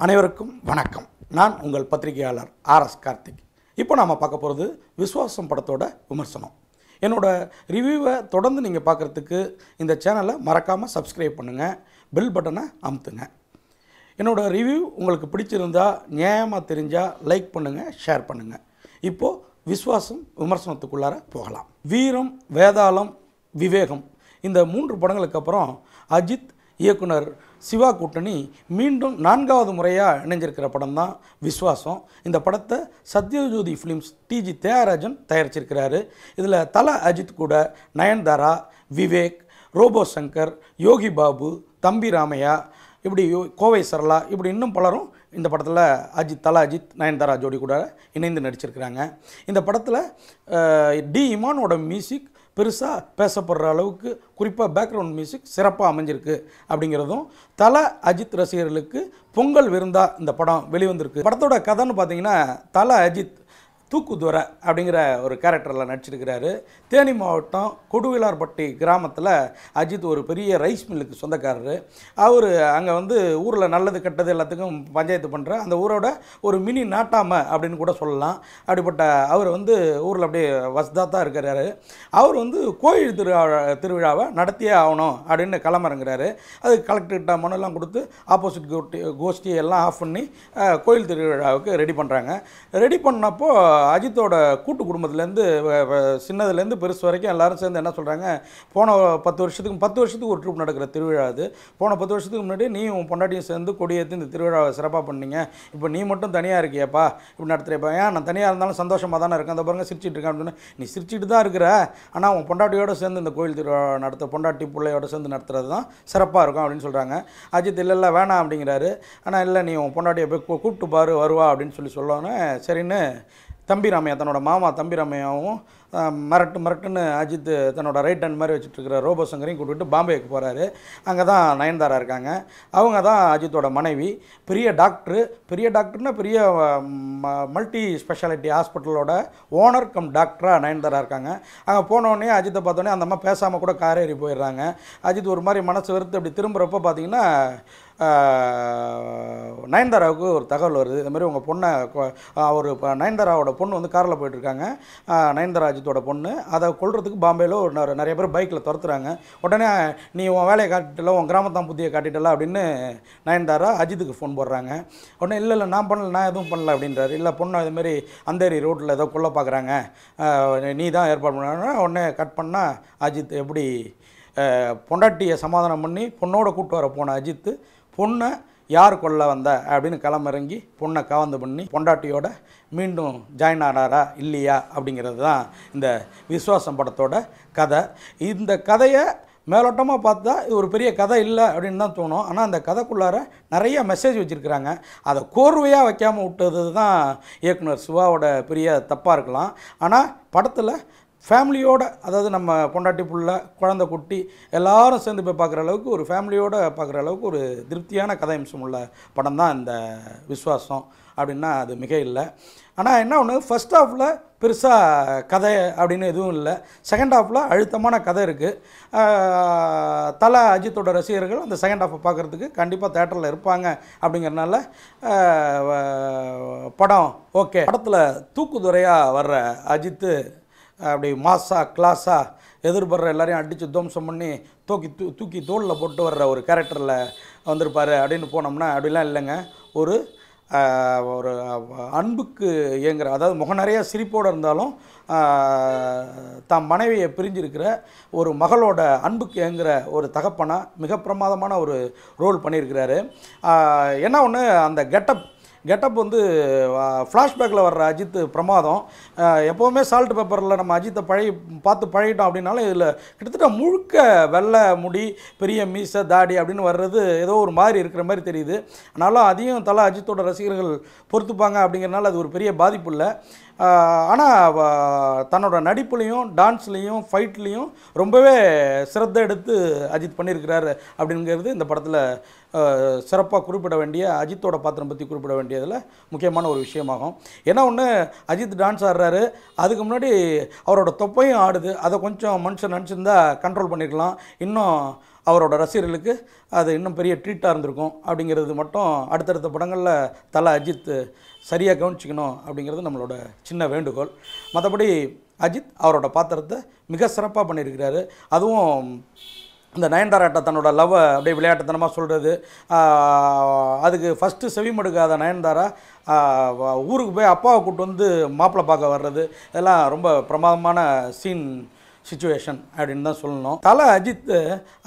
அனைவருக்கும் வணக்கம். நான் உங்கள் பத்திரிகையாளர் ஆர்எஸ் கார்த்திக். இப்போ நாம் பார்க்க போகிறது விஸ்வாசம் படத்தோட விமர்சனம். என்னோட ரிவ்யூவை தொடர்ந்து நீங்கள் பார்க்குறதுக்கு இந்த சேனலை மறக்காமல் சப்ஸ்கிரைப் பண்ணுங்கள், பெல் பட்டனை அமுத்துங்க. என்னோடய ரிவ்யூ உங்களுக்கு பிடிச்சிருந்தா, நியாயமாக தெரிஞ்சால் லைக் பண்ணுங்கள், ஷேர் பண்ணுங்கள். இப்போது விஸ்வாசம் விமர்சனத்துக்குள்ளார போகலாம். வீரம், வேதாளம், விவேகம் இந்த 3 படங்களுக்கு அப்புறம் அஜித் இயக்குனர் சிவா கூட்டணி மீண்டும் 4வது முறையாக இணைஞ்சிருக்கிற படம் தான் விஸ்வாசம். இந்த படத்தை சத்யஜோதி ஃபிலிம்ஸ் டிஜி தியாகராஜன் தயாரிச்சிருக்கிறாரு. இதில் தல அஜித் கூட நயன்தாரா, விவேக், ரோபோ சங்கர், யோகி பாபு, தம்பி ராமையா, இப்படி கோவை சரளா, இப்படி இன்னும் பலரும் இந்த படத்தில் தல அஜித் நயன்தாரா ஜோடி கூட இணைந்து நடிச்சிருக்கிறாங்க. இந்த படத்தில் டி இமானோட மியூசிக் பெருசாக பேசப்படுற அளவுக்கு, குறிப்பாக பேக்ரவுண்ட் மியூசிக் சிறப்பாக அமைஞ்சிருக்கு அப்படிங்கிறதும், தல அஜித் ரசிகர்களுக்கு பொங்கல் விருந்தா இந்த படம் வெளிவந்திருக்கு. படத்தோட கதைன்னு பார்த்தீங்கன்னா, தல அஜித் தூக்குதுறை அப்படிங்கிற ஒரு கேரக்டரில் நடிச்சிருக்கிறாரு. தேனி மாவட்டம் கொடுவிலார்பட்டி கிராமத்தில் அஜித் ஒரு பெரிய ரைஸ் மில்லுக்கு சொந்தக்காரரு. அவர் அங்கே ஊரில் நல்லது கெட்டது எல்லாத்துக்கும் பஞ்சாயத்து பண்ணுற அந்த ஊரோட ஒரு மினி நாட்டாமை அப்படின்னு கூட சொல்லலாம். அப்படிப்பட்ட அவர் ஊரில் அப்படியே வசதாத்தான் இருக்கிறாரு. அவர் கோயில் திருவிழாவை நடத்தியே ஆகணும் அப்படின்னு களமிறங்குறாரு. அது கலெக்டர்கிட்ட மனுலாம் கொடுத்து ஆப்போசிட் கோஷ்டி எல்லாம் ஆஃப் பண்ணி கோயில் திருவிழாவுக்கு ரெடி பண்ணுறாங்க. ரெடி பண்ணப்போ அஜித்தோட கூட்டு குடும்பத்துலேருந்து சின்னதுலேருந்து பெருசு வரைக்கும் எல்லாரும் சேர்ந்து என்ன சொல்கிறாங்க, போன 10 வருஷத்துக்கு ஒரு ட்ரிப் நடக்கிற திருவிழா அது. போன 10 வருஷத்துக்கு முன்னாடி நீ உன் பொண்டாட்டியும் சேர்ந்து கொடியேற்றி இந்த திருவிழாவை சிறப்பாக பண்ணீங்க. இப்போ நீ மட்டும் தனியாக இருக்கியப்பா, இப்படி நடத்துகிறப்பா. ஏன் நான் தனியாக இருந்தாலும் சந்தோஷமாக தானே இருக்கேன், அந்த பாருங்க சிரிச்சிட்டு இருக்கேன் அப்படின்னு. நீ சிரிச்சிட்டு தான் இருக்கிற, ஆனால் உன் பொண்டாட்டியோடு சேர்ந்து இந்த கோயில் திருவிழா பொண்டாட்டி பிள்ளையோடு சேர்ந்து நடத்துறது தான் சிறப்பாக இருக்கும் அப்படின்னு சொல்கிறாங்க. அஜித் இல்லை வேணாம் அப்படிங்கிறாரு. ஆனால் இல்லை, நீ உன் பொண்டாட்டியை போய் கூப்பிட்டு பாரு வருவா அப்படின்னு சொல்லோன்னே சரின்னு தம்பி ராமையா, தன்னோட மாமா தம்பி ராமையாவும் மிரட்டுன்னு அஜித் தன்னோட ரைட் ஹேண்ட் மாதிரி வச்சுட்ருக்கிற ரோபோ சங்கரையும் கூப்பிட்டு பாம்பேக்கு போகிறாரு. அங்கே தான் நயன்தாரா இருக்காங்க. அவங்க தான் அஜித்தோட மனைவி. பெரிய டாக்டர்னா பெரிய மல்டி ஸ்பெஷாலிட்டி ஹாஸ்பிட்டலோட ஓனர் கம் டாக்டராக நயன்தாரா இருக்காங்க. அங்கே போனோடனே அஜித்தை பார்த்தோன்னே அந்த அம்மா பேசாமல் கூட காரேறி போயிடுறாங்க. அஜித் ஒரு மாதிரி மனசு வெறுத்து அப்படி திரும்புகிறப்போ பார்த்தீங்கன்னா, நயன்தாராவுக்கு ஒரு தகவல் வருது. இந்த மாதிரி உங்கள் பொண்ணை ஒரு நயன்தாராவோட பொண்ணு காரில் போயிட்டுருக்காங்க, நயன்தாரா அஜித்தோட பொண்ணு. அதை கொல்றதுக்கு பாம்பேயில் நிறைய பேர் பைக்கில் துரத்துறாங்க. உடனே நீ உன் வேலையை காட்டிட்டல, உன் கிராமத்தான் புத்தியை காட்டிட்டல அப்படின்னு நயன்தாரா அஜித்துக்கு ஃபோன் போடுறாங்க. உடனே இல்லை நான் பண்ணல, நான் எதுவும் பண்ணல அப்படின்றாரு. இல்லை, பொண்ணு இதுமாரி அந்தேரி ரோட்டில் ஏதோ கொல்ல பார்க்குறாங்க, நீ தான் ஏற்பாடு பண்ண. உடனே கட் பண்ணால் அஜித் எப்படி பொண்டாட்டியை சமாதானம் பண்ணி பொண்ணோட கூப்பிட்டு வர போன அஜித்து பொண்ணை யார் கொல்ல வந்த அப்படின்னு களமிறங்கி பொண்ணை காவந்து பண்ணி பொண்டாட்டியோட மீண்டும் ஜாயின் ஆனாரா இல்லையா அப்படிங்கிறது தான் இந்த விஸ்வாசம் படத்தோட கதை. இந்த கதையை மேலோட்டமாக பார்த்தா இது ஒரு பெரிய கதை இல்லை அப்படின்னு தான் தோணும். ஆனால் அந்த கதைக்குள்ளார நிறைய மெசேஜ் வச்சுருக்கிறாங்க. அதை கோர்வையாக வைக்காமல் விட்டது தான் இயக்குனர் சிவாவோட பெரிய தப்பாக இருக்கலாம். ஆனால் படத்தில் ஃபேமிலியோடு, அதாவது நம்ம பொண்டாட்டி புள்ள குழந்தை குட்டி எல்லோரும் சேர்ந்து போய் பார்க்குற அளவுக்கு, ஒரு ஃபேமிலியோடு பார்க்குற அளவுக்கு ஒரு திருப்தியான கதையம்சம் உள்ள படம் தான் இந்த விஸ்வாசம் அப்படின்னா அது மிக இல்லை. ஆனால் என்ன ஒன்று, ஃபஸ்ட் ஹாஃபில் பெருசாக கதை அப்படின்னு எதுவும் இல்லை. செகண்ட் ஹாஃபில் அழுத்தமான கதை இருக்குது. தல அஜித்தோட ரசிகர்கள் அந்த செகண்ட் ஹாஃபை பார்க்குறதுக்கு கண்டிப்பாக தேட்டரில் இருப்பாங்க. அப்படிங்கிறனால படம் ஓகே. படத்தில் தூக்குதுறையாக வர்ற அஜித்து அப்படி மாஸா கிளாஸாக எதிர்படுற எல்லாரையும் அடித்து துவம்சம் பண்ணி தூக்கி தோளில் போட்டு வர்ற ஒரு கேரக்டரில் வந்திருப்பார் அப்படின்னு போனோம்னா அப்படிலாம் இல்லைங்க. ஒரு அன்புக்கு இயங்குற, அதாவது முக நிறையா சிரிப்போடு இருந்தாலும் தான் மனைவியை பிரிஞ்சிருக்கிற ஒரு மகளோட அன்புக்கு இயங்குற ஒரு தகப்பனாக மிக பிரமாதமான ஒரு ரோல் பண்ணியிருக்கிறாரு. என்ன ஒன்று, அந்த கெட்டப் ஃப்ளாஷ்பேக்கில் வர்ற அஜித் பிரமாதம். எப்போவுமே சால்ட் பேப்பரில் நம்ம அஜித்தை பார்த்து பழகிட்டோம் அப்படின்னாலும் இதில் கிட்டத்தட்ட முழுக்க வெள்ளை முடி, பெரிய மீசை, தாடி அப்படின்னு வர்றது ஏதோ ஒரு மாதிரி இருக்கிற மாதிரி தெரியுது. ஆனாலும் அதையும் தல அஜித்தோட ரசிகர்கள் பொறுத்துப்பாங்க அப்படிங்கிறனால அது ஒரு பெரிய பாதிப்பு இல்லை. ஆனால் தன்னோட நடிப்புலையும் டான்ஸ்லேயும் ஃபைட்லேயும் ரொம்பவே சிரத்தை எடுத்து அஜித் பண்ணியிருக்கிறாரு அப்படிங்கிறது இந்த படத்தில் சிறப்பாக குறிப்பிட வேண்டிய, அஜித்தோட பாத்திரம் பற்றி குறிப்பிட வேண்டியதில் முக்கியமான ஒரு விஷயமாகும். ஏன்னா ஒன்று, அஜித் டான்ஸ் ஆடுறாரு, அதுக்கு முன்னாடி அவரோட தொப்பையும் ஆடுது. அதை கொஞ்சம் மனுஷன் நினச்சிருந்தா கண்ட்ரோல் பண்ணியிருக்கலாம். இன்னும் அவரோட ரசிகர்களுக்கு அது இன்னும் பெரிய ட்ரீட்டாக இருந்திருக்கும் அப்படிங்கிறது மட்டும் அடுத்தடுத்த படங்களில் தல அஜித் சரியாக கவனிச்சிக்கணும் அப்படிங்கிறது நம்மளோட சின்ன வேண்டுகோள். மற்றபடி அஜித் அவரோட பாத்திரத்தை மிக சிறப்பாக பண்ணியிருக்கிறாரு. அதுவும் இந்த நயன்தாராட்ட தன்னோட லவ்வை அப்படியே விளையாட்டுத்தனமாக சொல்கிறது, அதுக்கு ஃபஸ்ட்டு செவிமடுக்காத நயன்தாரா ஊருக்கு போய் அப்பாவை கூப்பிட்டு வந்து மாப்பிள்ளை பார்க்க வர்றது, இதெல்லாம் ரொம்ப பிரமாதமான சீன் சிச்சுவேஷன் அப்படின்னு தான் சொல்லணும். தல அஜித்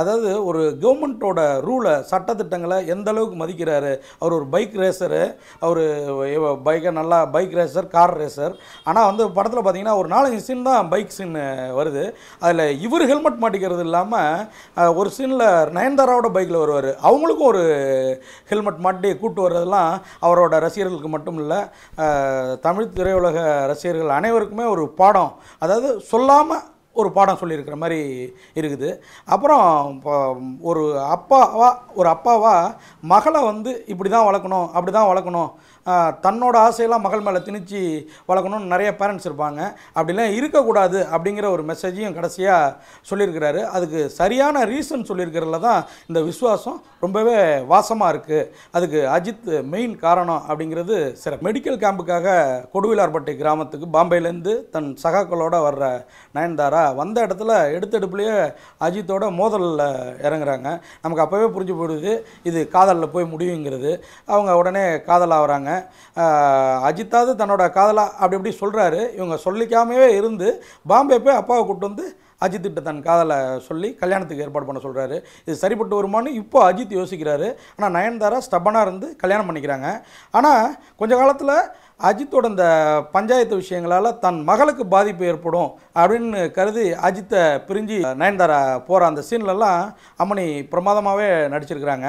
அதாவது ஒரு கவர்மெண்ட்டோட ரூலை சட்டத்திட்டங்களை எந்த அளவுக்கு மதிக்கிறாரு. அவர் ஒரு பைக் ரேசரு, அவர் நல்லா பைக் ரேசர், கார் ரேசர். ஆனால் வந்து படத்தில் பார்த்தீங்கன்னா ஒரு 4-5 சீன் தான் பைக் சீன் வருது. அதில் இவர் ஹெல்மெட் மாட்டிக்கிறது இல்லாமல் ஒரு சீனில் நயன்தாராவோட பைக்கில் வருவார். அவங்களுக்கும் ஒரு ஹெல்மெட் மாட்டி கூப்பிட்டு வர்றதெல்லாம் அவரோட ரசிகர்களுக்கு மட்டும் இல்லை, தமிழ் திரையுலக ரசிகர்கள் அனைவருக்குமே ஒரு பாடம், அதாவது சொல்லாமல் ஒரு பாடம் சொல்லியிருக்கிற மாதிரி இருக்குது. அப்புறம் ஒரு அப்பாவா மகளை வந்து இப்படி தான் வளர்க்கணும், அப்படி தான் வளர்க்கணும், தன்னோட ஆசையெல்லாம் மகள் மேலே திணிச்சு வளர்க்கணும்னு நிறைய பேரண்ட்ஸ் இருப்பாங்க. அப்படிலாம் இருக்கக்கூடாது அப்படிங்கிற ஒரு மெசேஜையும் கடைசியாக சொல்லியிருக்கிறாரு. அதுக்கு சரியான ரீசன் சொல்லியிருக்கிறதுல தான் இந்த விஸ்வாசம் ரொம்பவே வாசமாக இருக்குது. அதுக்கு அஜித் மெயின் காரணம் அப்படிங்கிறது சிறப்பு. மெடிக்கல் கேம்புக்காக கொடுவிலார்பட்டை கிராமத்துக்கு பாம்பேலேருந்து தன் சகாக்களோடு வர்ற நயன்தாரா வந்த இடத்துல எடுத்தெடுப்புலேயே அஜித்தோட மோதலில் இறங்குறாங்க. நமக்கு அப்போவே புரிஞ்சு போயிடுது இது காதலில் போய் முடியுங்கிறது. அவங்க உடனே காதல் ஆகிறாங்க. அஜித்தாவது தன்னோட காதலா அப்படி இப்படி சொல்கிறாரு. இவங்க சொல்லிக்காமையே இருந்து பாம்பே போய் அப்பாவை கூப்பிட்டு வந்து அஜித்திட்ட தன் காதலை சொல்லி கல்யாணத்துக்கு ஏற்பாடு பண்ண சொல்கிறாரு. இது சரிப்பட்டு வருமானு இப்போ அஜித் யோசிக்கிறாரு. ஆனால் நயன்தாரா ஸ்டபனாக இருந்து கல்யாணம் பண்ணிக்கிறாங்க. ஆனால் கொஞ்ச காலத்தில் அஜித்தோட இந்த பஞ்சாயத்து விஷயங்களால் தன் மகளுக்கு பாதிப்பு ஏற்படும் அப்படின்னு கருதி அஜித்தை பிரிஞ்சு நயன்தாரா போகிற அந்த சீன்லலாம் அம்மணி பிரமாதமாகவே நடிச்சிருக்கிறாங்க.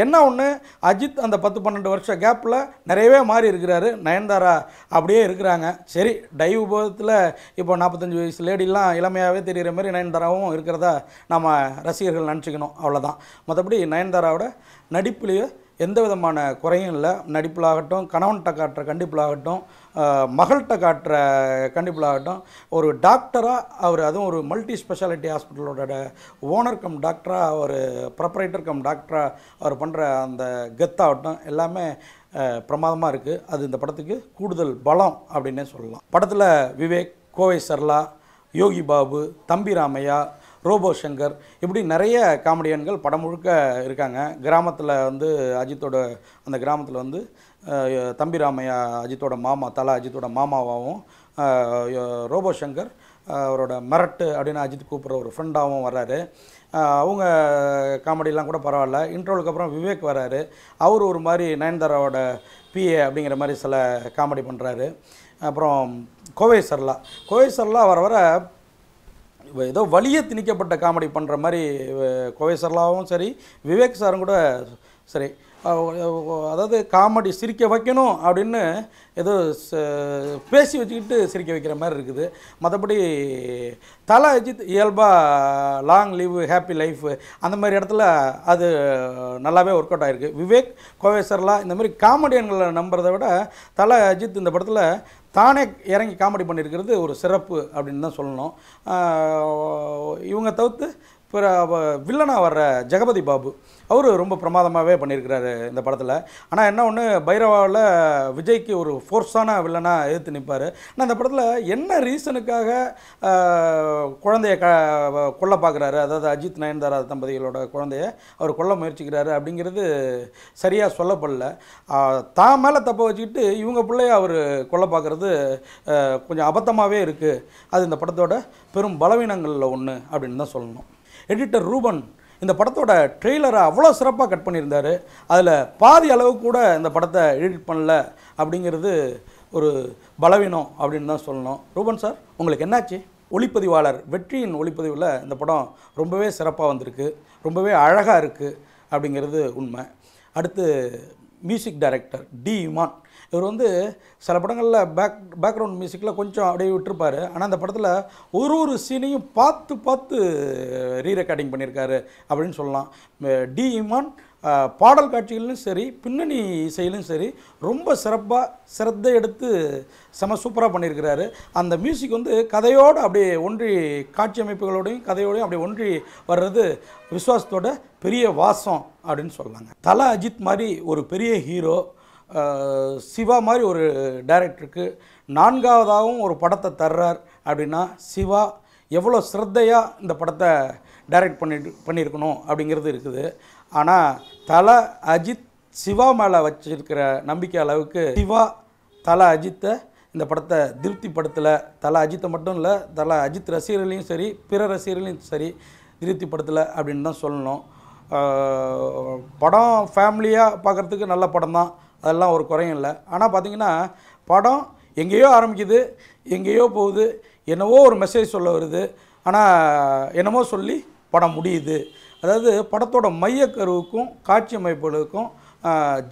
என்ன ஒன்று, அஜித் அந்த 10-12 வருஷ கேப்பில் நிறையவே மாறி இருக்கிறாரு. நயன்தாரா அப்படியே இருக்கிறாங்க. சரி, டைவ் உபத்தில் இப்போ 45 வயசு லேடிலாம் இளமையாகவே தெரிகிற மாதிரி நயன்தாராவும் இருக்கிறதா நம்ம ரசிகர்கள் நினச்சிக்கணும், அவ்வளோதான். மற்றபடி நயன்தாராவோட நடிப்புலேயே எந்த விதமான குறையும் இல்லை. நடிப்புலாகட்டும், கணவன்கிட்ட காட்டுற கண்டிப்புலாகட்டும், மகள்கிட்ட காட்டுற கண்டிப்புலாகட்டும், ஒரு டாக்டராக அவர், அதுவும் ஒரு மல்டி ஸ்பெஷாலிட்டி ஹாஸ்பிட்டலோட ஓனர் கம் டாக்டராக, ஒரு ப்ரொப்ரைட்டர் கம் டாக்டராக அவர் பண்ணுற அந்த கெத்தாகட்டும் எல்லாமே பிரமாதமாக இருக்குது. அது இந்த படத்துக்கு கூடுதல் பலம் அப்படின்னே சொல்லலாம். படத்தில் விவேக், கோவை சர்லா, யோகி பாபு, தம்பி ராமையா, ரோபோ சங்கர், இப்படி நிறைய காமெடியன்கள் படம் முழுக்க இருக்காங்க. கிராமத்தில் வந்து அஜித்தோட அந்த கிராமத்தில் வந்து தம்பி ராமையா அஜித்தோட மாமா, தலா அஜித்தோட மாமாவாகவும், ரோபோ சங்கர் அவரோட மிரட்டு அப்படின்னு அஜித் கூப்பிட்ற ஒரு ஃப்ரெண்டாகவும் வர்றாரு. அவங்க காமெடியெலாம் கூட பரவாயில்ல. இன்ட்ரோலுக்கு அப்புறம் விவேக் வர்றாரு. அவர் ஒரு மாதிரி நயன்தாராவோட பிஏ அப்படிங்கிற மாதிரி சில காமெடி பண்ணுறாரு. அப்புறம் கோவை சர்லா வர ஏதோ வலிய திணிக்கப்பட்ட காமெடி பண்ணுற மாதிரி கோவை சர்லாவும் சரி, விவேக் சாரும் கூட சரி, அதாவது காமெடி சிரிக்க வைக்கணும் அப்படின்னு ஏதோ பேசி வச்சுக்கிட்டு சிரிக்க வைக்கிற மாதிரி இருக்குது. மற்றபடி தல அஜித் இயல்பாக லாங் லிவ் ஹாப்பி லைஃப் அந்த மாதிரி இடத்துல அது நல்லாவே ஒர்க் அவுட் ஆகிருக்கு. விவேக், கோவை சர்லா இந்த மாதிரி காமெடியன்களை நம்புறதை விட தல அஜித் இந்த படத்தில் தானே இறங்கி காமெடி பண்ணியிருக்கிறது ஒரு சிறப்பு அப்படின்னு தான் சொல்லணும். இவங்க தவிர்த்து வில்லனாக வர்ற ஜெகபதி பாபு அவர் ரொம்ப பிரமாதமாகவே பண்ணியிருக்கிறாரு இந்த படத்தில். ஆனால் என்ன ஒன்று, பைரவாவில் விஜய்க்கு ஒரு ஃபோர்ஸான வில்லனாக எதிர்த்து நிற்பார். ஆனால் இந்த படத்தில் என்ன ரீசனுக்காக குழந்தைய கொல்ல பார்க்குறாரு, அதாவது அஜித் நயன்தாரா தம்பதிகளோட குழந்தைய அவர் கொல்ல முயற்சிக்கிறாரு அப்படிங்கிறது சரியாக சொல்லப்படல. தான் மேலே தப்ப வச்சுக்கிட்டு இவங்க பிள்ளைய அவர் கொல்ல பார்க்குறது கொஞ்சம் அபத்தமாகவே இருக்குது. அது இந்த படத்தோட பெரும் பலவீனங்களில் ஒன்று அப்படின்னு தான் சொல்லணும். எடிட்டர் ரூபன் இந்த படத்தோட ட்ரெய்லரை அவ்வளோ சிறப்பாக கட் பண்ணியிருந்தார். அதில் பாதி அளவு கூட இந்த படத்தை எடிட் பண்ணல அப்படிங்கிறது ஒரு பலவீனம் அப்படின்னு தான் சொல்லணும். ரூபன் சார், உங்களுக்கு என்னாச்சு? ஒளிப்பதிவாளர் வெற்றியின் ஒளிப்பதிவில் இந்த படம் ரொம்பவே சிறப்பாக வந்திருக்கு, ரொம்பவே அழகாக இருக்குது அப்படிங்கிறது உண்மை. அடுத்து மியூசிக் டைரக்டர் டி இமான். இவர் வந்து சில படங்களில் பேக்ரவுண்ட் மியூசிக்கில் கொஞ்சம் அப்படியே விட்டுருப்பார். ஆனால் அந்த படத்தில் ஒரு சீனையும் பார்த்து ரீரெக்கார்டிங் பண்ணியிருக்காரு அப்படின்னு சொல்லலாம். டி இமான் பாடல் காட்சிகளிலும் சரி பின்னணி இசையிலும் சரி ரொம்ப சிறப்பாக சிரத்தை எடுத்து செம சூப்பராக பண்ணியிருக்கிறாரு. அந்த மியூசிக் வந்து கதையோடு அப்படியே ஒன்றி காட்சி அமைப்புகளோடையும் கதையோடையும் அப்படியே ஒன்றி வர்றது விஸ்வாசத்தோட பெரிய வாசம் அப்படின்னு சொல்லலாங்க. தல அஜித் மாதிரி ஒரு பெரிய ஹீரோ, சிவா மாதிரி ஒரு டைரக்டருக்கு 4வதாகவும் ஒரு படத்தை தர்றார் அப்படின்னா சிவா எவ்வளோ சிரத்தையாக இந்த படத்தை டைரக்ட் பண்ணியிருக்கணும் அப்படிங்கிறது இருக்குது. ஆனால் தல அஜித் சிவா மேலே வச்சிருக்கிற நம்பிக்கை அளவுக்கு சிவா தல அஜித்தை இந்த படத்தை திருப்திப்படுத்தலை. தல அஜித்தை மட்டும் இல்லை, தல அஜித் ரசிகர்களையும் சரி பிற ரசிகர்களையும் சரி திருப்திப்படுத்தலை அப்படின்னு தான் சொல்லணும். படம் ஃபேமிலியாக பார்க்குறதுக்கு நல்ல படம் தான், அதெல்லாம் ஒரு குறையும் இல்லை. ஆனால் பார்த்திங்கன்னா படம் எங்கேயோ ஆரம்பிக்குது, எங்கேயோ போகுது, என்னவோ ஒரு மெசேஜ் சொல்ல வருது, ஆனால் என்னமோ சொல்லி படம் முடியுது. அதாவது படத்தோட மையக்கருவுக்கும் காட்சி அமைப்புகளுக்கும்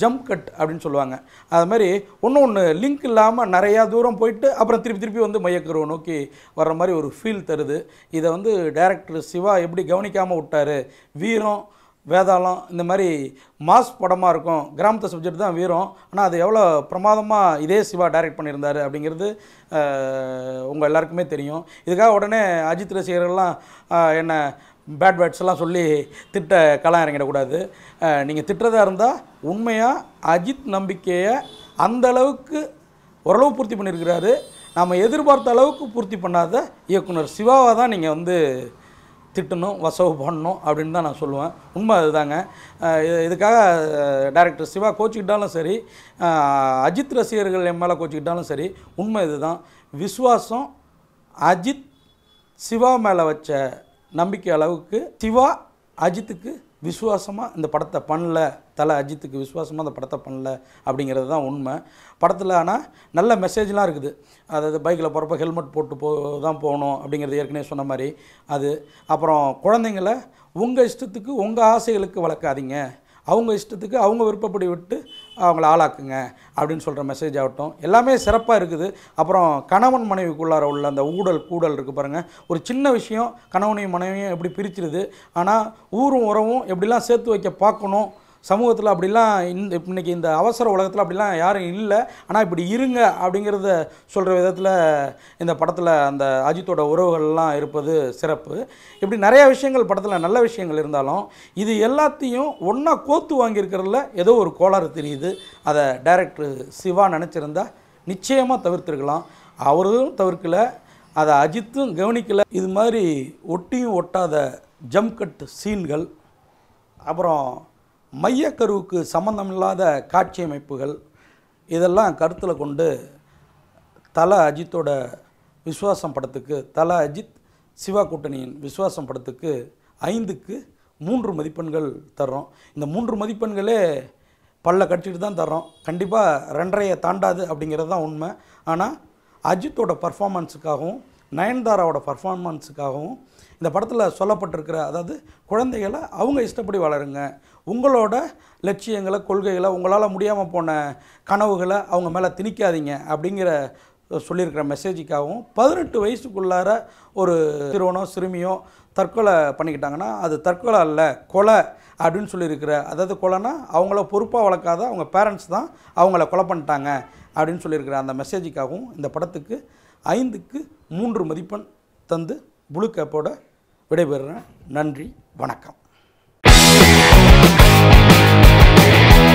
ஜம்ப் கட் அப்படின்னு சொல்லுவாங்க. அது மாதிரி ஒன்று லிங்க் இல்லாமல் நிறையா தூரம் போயிட்டு அப்புறம் திருப்பி வந்து மையக்கருவை நோக்கி வர்ற மாதிரி ஒரு ஃபீல் தருது. இதை வந்து டைரக்டர் சிவா எப்படி கவனிக்காமல் விட்டார். வீரம் வேதாளம் இந்த மாதிரி மாஸ் படமாக இருக்கும், கிராமத்து சப்ஜெக்ட் தான் வீரம், ஆனால் அது எவ்வளோ பிரமாதமாக இதே சிவா டைரக்ட் பண்ணியிருந்தார் அப்படிங்கிறது உங்கள் எல்லாருக்குமே தெரியும். இதுக்காக உடனே அஜித் ரசிகர்கள்லாம் என்ன பேட் வேர்ட்ஸ் எல்லாம் சொல்லி திட்ட களம் இறங்கிடக்கூடாது. நீங்கள் திட்டுறதா இருந்தால் உண்மையாக அஜித் நம்பிக்கையை அந்த அளவுக்கு ஓரளவு பூர்த்தி பண்ணியிருக்கிறாரு. நாம் எதிர்பார்த்த அளவுக்கு பூர்த்தி பண்ணாத இயக்குனர் சிவாவை தான் நீங்கள் வந்து திட்டணும், வசவு பண்ணணும் அப்படின்னு தான் நான் சொல்லுவேன். உண்மை அதுதாங்க. இதுக்காக டைரக்டர் சிவா கோச்சிக்கிட்டாலும் சரி, அஜித் ரசிகர்கள் என் மேலே கோச்சிக்கிட்டாலும் சரி, உண்மை இதுதான். விஸ்வாசம் அஜித் சிவா மேலே வச்ச நம்பிக்கை அளவுக்கு சிவா அஜித்துக்கு விசுவாசமாக இந்த படத்தை பண்ணல, தலை அஜித்துக்கு விசுவாசமாக அந்த படத்தை பண்ணல அப்படிங்கிறது தான் உண்மை. படத்தில் ஆனால் நல்ல மெசேஜ்லாம் இருக்குது. அதாவது பைக்கில் போகிறப்ப ஹெல்மெட் போட்டு தான் போகணும் அப்படிங்கிறது ஏற்கனவே சொன்ன மாதிரி அது. அப்புறம் குழந்தைங்கள உங்கள் இஷ்டத்துக்கு உங்கள் ஆசைகளுக்கு வளர்க்காதீங்க, அவங்க இஷ்டத்துக்கு அவங்க விருப்பப்படி விட்டு அவங்கள ஆளாக்குங்க அப்படின்னு சொல்கிற மெசேஜ் ஆகட்டும், எல்லாமே சிறப்பாக இருக்குது. அப்புறம் கணவன் மனைவிக்குள்ளார உள்ள அந்த கூடல் இருக்குது பாருங்கள். ஒரு சின்ன விஷயம் கணவனையும் மனைவியும் எப்படி பிரிச்சிருது, ஆனால் ஊரும் உறவும் எப்படிலாம் சேர்த்து வைக்க பார்க்கணும். சமூகத்தில் அப்படிலாம் இன்றைக்கி இந்த அவசர உலகத்தில் அப்படிலாம் யாரும் இல்லை, ஆனால் இப்படி இருங்க அப்படிங்கிறத சொல்கிற விதத்தில் இந்த படத்தில் அந்த அஜித்தோட உறவுகள்லாம் இருப்பது சிறப்பு. இப்படி நிறையா விஷயங்கள் படத்தில் நல்ல விஷயங்கள் இருந்தாலும் இது எல்லாத்தையும் ஒன்றா கோத்து வாங்கியிருக்கிறதுல ஏதோ ஒரு கோளாறு தெரியுது. அதை டைரக்டர் சிவா நினச்சிருந்தா நிச்சயமாக தவிர்த்துருக்கலாம். அவரும் தவிர்க்கலை, அதை அஜித்தும் கவனிக்கலை. இது மாதிரி ஒட்டியும் ஒட்டாத ஜம்ப் கட் சீன்கள், அப்புறம் மையக்கருவுக்கு சம்பந்தமில்லாத காட்சி அமைப்புகள், இதெல்லாம் கருத்தில் கொண்டு தல அஜித்தோட விஸ்வாசம் படத்துக்கு, தல அஜித் சிவா கூட்டணியின் விஸ்வாசம் படத்துக்கு 5க்கு 3 மதிப்பெண்கள் தர்றோம். இந்த 3 மதிப்பெண்களே பல்ல கடிச்சிட்டு தான் தர்றோம். கண்டிப்பாக 2.5 தாண்டாது அப்படிங்கிறது தான் உண்மை. ஆனால் அஜித்தோட பர்ஃபார்மன்ஸுக்காகவும் நயன்தாராவோட பர்ஃபார்மன்ஸுக்காகவும் இந்த படத்தில் சொல்லப்பட்டிருக்கிற, அதாவது குழந்தைகளை அவங்க இஷ்டப்படி வளருங்க, உங்களோட லட்சியங்களை கொள்கைகளை உங்களால் முடியாமல் போன கனவுகளை அவங்க மேலே திணிக்காதீங்க அப்படிங்கிற சொல்லியிருக்கிற மெசேஜுக்காகவும் 18 வயசுக்குள்ளார ஒரு சிறுவனோ சிறுமியோ தற்கொலை பண்ணிக்கிட்டாங்கன்னா அது தற்கொலை அல்ல, கொலை அப்படின்னு சொல்லியிருக்கிற, அதாவது கொலைனா அவங்கள பொறுப்பாக வளர்க்காத அவங்க பேரண்ட்ஸ் தான் அவங்கள கொலை பண்ணிட்டாங்க அப்படின்னு சொல்லியிருக்கிற அந்த மெசேஜுக்காகவும் இந்த படத்துக்கு 5க்கு 3 மதிப்பெண் தந்து புளு கேப்போட விடைபெறுறேன். நன்றி, வணக்கம்.